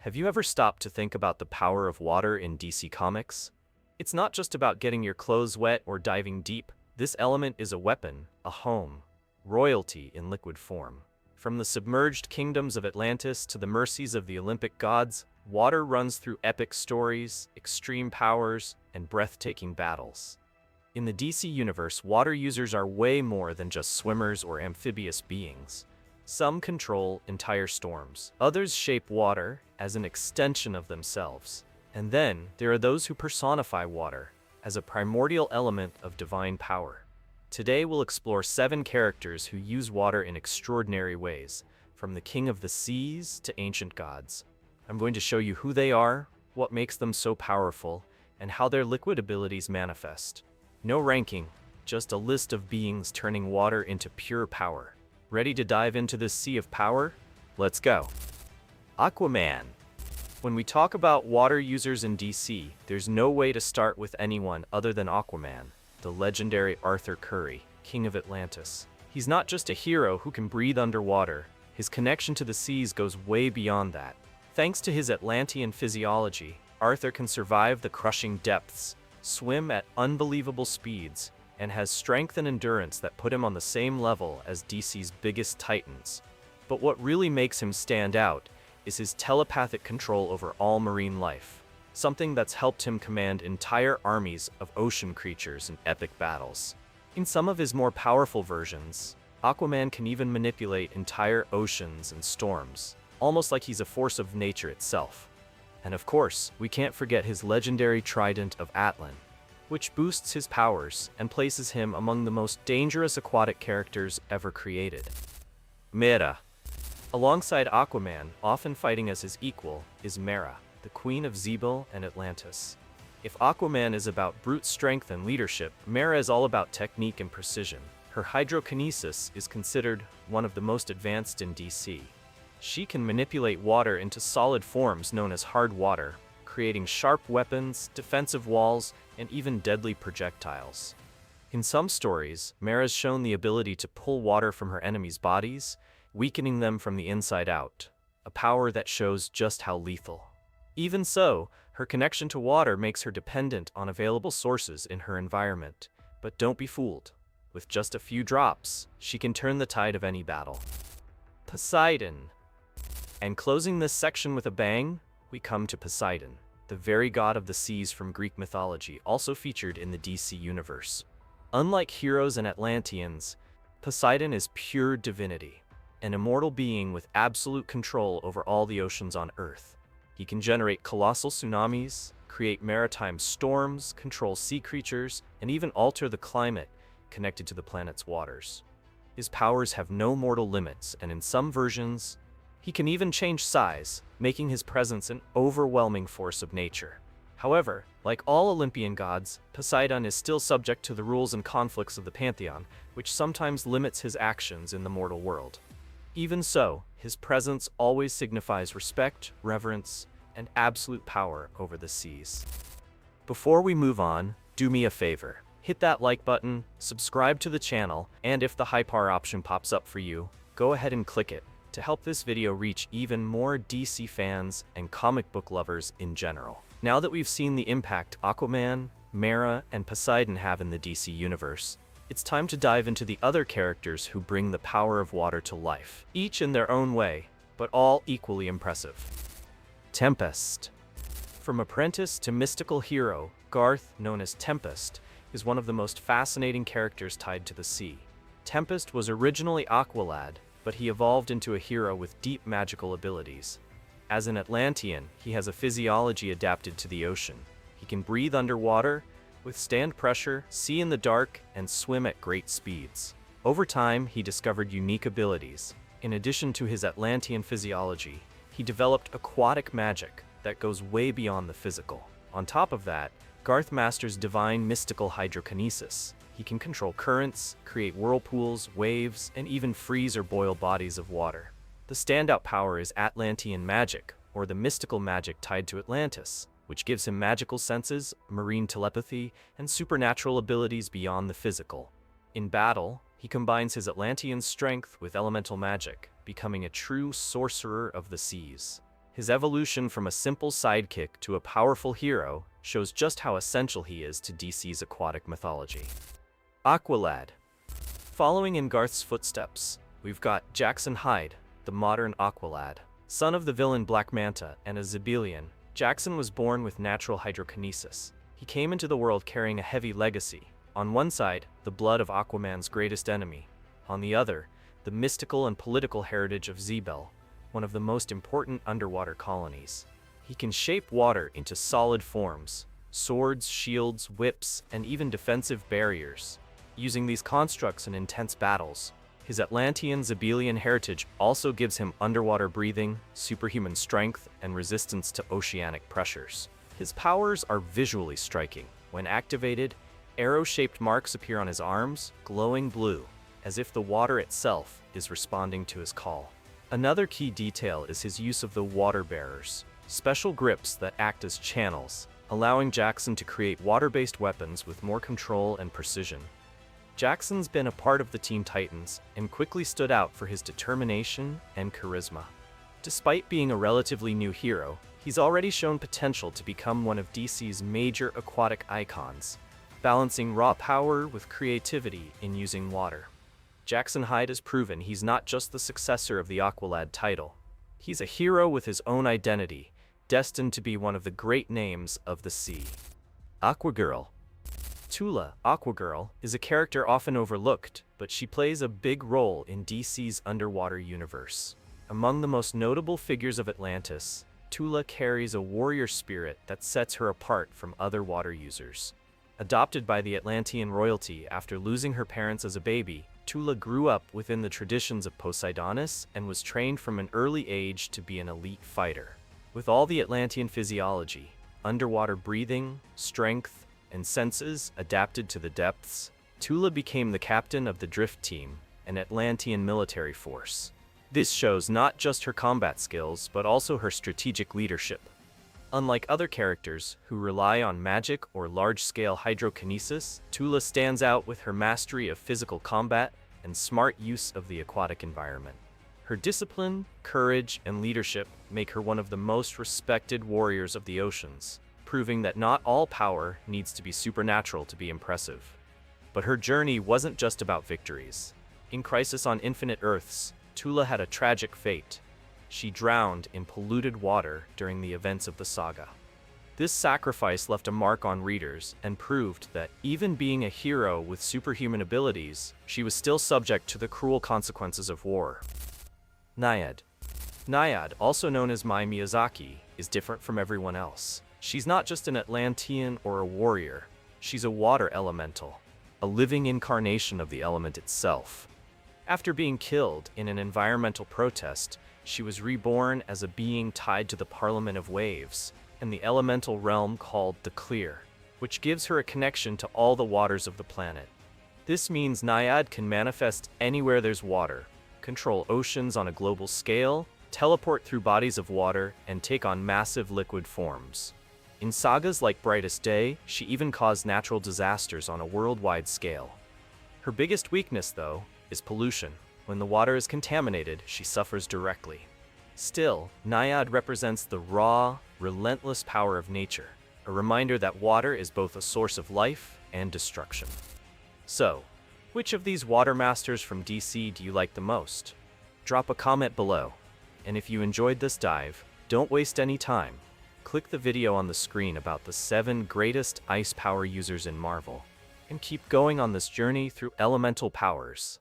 Have you ever stopped to think about the power of water in DC Comics? It's not just about getting your clothes wet or diving deep. This element is a weapon, a home, royalty in liquid form. From the submerged kingdoms of Atlantis to the mercies of the Olympic gods, water runs through epic stories, extreme powers, and breathtaking battles. In the DC universe, water users are way more than just swimmers or amphibious beings. Some control entire storms. Others shape water as an extension of themselves. And then, there are those who personify water as a primordial element of divine power. Today we'll explore 7 characters who use water in extraordinary ways, from the king of the seas to ancient gods. I'm going to show you who they are, what makes them so powerful, and how their liquid abilities manifest. No ranking, just a list of beings turning water into pure power. Ready to dive into this sea of power? Let's go. Aquaman. When we talk about water users in DC, there's no way to start with anyone other than Aquaman, the legendary Arthur Curry, king of Atlantis. He's not just a hero who can breathe underwater. His connection to the seas goes way beyond that. Thanks to his Atlantean physiology, Arthur can survive the crushing depths, swim at unbelievable speeds, and has strength and endurance that put him on the same level as DC's biggest titans. But what really makes him stand out is his telepathic control over all marine life, something that's helped him command entire armies of ocean creatures in epic battles. In some of his more powerful versions, Aquaman can even manipulate entire oceans and storms, almost like he's a force of nature itself. And of course, we can't forget his legendary trident of Atlan, which boosts his powers and places him among the most dangerous aquatic characters ever created. Mera. Alongside Aquaman, often fighting as his equal, is Mera, the queen of Zebil and Atlantis. If Aquaman is about brute strength and leadership, Mera is all about technique and precision. Her hydrokinesis is considered one of the most advanced in DC. She can manipulate water into solid forms known as hard water, creating sharp weapons, defensive walls, and even deadly projectiles. In some stories, Mera's shown the ability to pull water from her enemies' bodies, weakening them from the inside out, a power that shows just how lethal. Even so, her connection to water makes her dependent on available sources in her environment. But don't be fooled. With just a few drops, she can turn the tide of any battle. Poseidon. And closing this section with a bang, we come to Poseidon, the very god of the seas from Greek mythology, also featured in the DC universe. Unlike heroes and Atlanteans, Poseidon is pure divinity, an immortal being with absolute control over all the oceans on Earth. He can generate colossal tsunamis, create maritime storms, control sea creatures, and even alter the climate connected to the planet's waters. His powers have no mortal limits, and in some versions, he can even change size, making his presence an overwhelming force of nature. However, like all Olympian gods, Poseidon is still subject to the rules and conflicts of the pantheon, which sometimes limits his actions in the mortal world. Even so, his presence always signifies respect, reverence, and absolute power over the seas. Before we move on, do me a favor. Hit that like button, subscribe to the channel, and if the hyper option pops up for you, go ahead and click it to help this video reach even more DC fans and comic book lovers in general. Now that we've seen the impact Aquaman, Mera, and Poseidon have in the DC universe, it's time to dive into the other characters who bring the power of water to life, each in their own way, but all equally impressive. Tempest. From apprentice to mystical hero, Garth, known as Tempest, is one of the most fascinating characters tied to the sea. Tempest was originally Aqualad, but he evolved into a hero with deep magical abilities. As an Atlantean, he has a physiology adapted to the ocean. He can breathe underwater, withstand pressure, see in the dark, and swim at great speeds. Over time, he discovered unique abilities. In addition to his Atlantean physiology, he developed aquatic magic that goes way beyond the physical. On top of that, Garth masters divine mystical hydrokinesis. He can control currents, create whirlpools, waves, and even freeze or boil bodies of water. The standout power is Atlantean magic, or the mystical magic tied to Atlantis, which gives him magical senses, marine telepathy, and supernatural abilities beyond the physical. In battle, he combines his Atlantean strength with elemental magic, becoming a true sorcerer of the seas. His evolution from a simple sidekick to a powerful hero shows just how essential he is to DC's aquatic mythology. Aqualad. Following in Garth's footsteps, we've got Jackson Hyde, the modern Aqualad. Son of the villain Black Manta and a Zebelian, Jackson was born with natural hydrokinesis. He came into the world carrying a heavy legacy. On one side, the blood of Aquaman's greatest enemy. On the other, the mystical and political heritage of Zebel, one of the most important underwater colonies. He can shape water into solid forms, swords, shields, whips, and even defensive barriers. Using these constructs in intense battles, his Atlantean Zebelian heritage also gives him underwater breathing, superhuman strength, and resistance to oceanic pressures. His powers are visually striking. When activated, arrow-shaped marks appear on his arms, glowing blue, as if the water itself is responding to his call. Another key detail is his use of the water bearers, special grips that act as channels, allowing Jackson to create water-based weapons with more control and precision. Jackson's been a part of the Teen Titans and quickly stood out for his determination and charisma. Despite being a relatively new hero, he's already shown potential to become one of DC's major aquatic icons, balancing raw power with creativity in using water. Jackson Hyde has proven he's not just the successor of the Aqualad title. He's a hero with his own identity, destined to be one of the great names of the sea. Aquagirl. Tula, Aquagirl, is a character often overlooked, but she plays a big role in DC's underwater universe. Among the most notable figures of Atlantis, Tula carries a warrior spirit that sets her apart from other water users. Adopted by the Atlantean royalty after losing her parents as a baby, Tula grew up within the traditions of Poseidonus and was trained from an early age to be an elite fighter. With all the Atlantean physiology, underwater breathing, strength, and senses adapted to the depths, Tula became the captain of the Drift Team, an Atlantean military force. This shows not just her combat skills, but also her strategic leadership. Unlike other characters who rely on magic or large-scale hydrokinesis, Tula stands out with her mastery of physical combat and smart use of the aquatic environment. Her discipline, courage, and leadership make her one of the most respected warriors of the oceans, proving that not all power needs to be supernatural to be impressive. But her journey wasn't just about victories. In Crisis on Infinite Earths, Tula had a tragic fate. She drowned in polluted water during the events of the saga. This sacrifice left a mark on readers and proved that even being a hero with superhuman abilities, she was still subject to the cruel consequences of war. Naiad. Naiad, also known as Mai Miyazaki, is different from everyone else. She's not just an Atlantean or a warrior. She's a water elemental, a living incarnation of the element itself. After being killed in an environmental protest, she was reborn as a being tied to the Parliament of Waves and the elemental realm called the Clear, which gives her a connection to all the waters of the planet. This means Naiad can manifest anywhere there's water, control oceans on a global scale, teleport through bodies of water, and take on massive liquid forms. In sagas like Brightest Day, she even caused natural disasters on a worldwide scale. Her biggest weakness, though, is pollution. When the water is contaminated, she suffers directly. Still, Naiad represents the raw, relentless power of nature, a reminder that water is both a source of life and destruction. So, which of these water masters from DC do you like the most? Drop a comment below. And if you enjoyed this dive, don't waste any time. Click the video on the screen about the 7 greatest ice power users in Marvel, and keep going on this journey through elemental powers.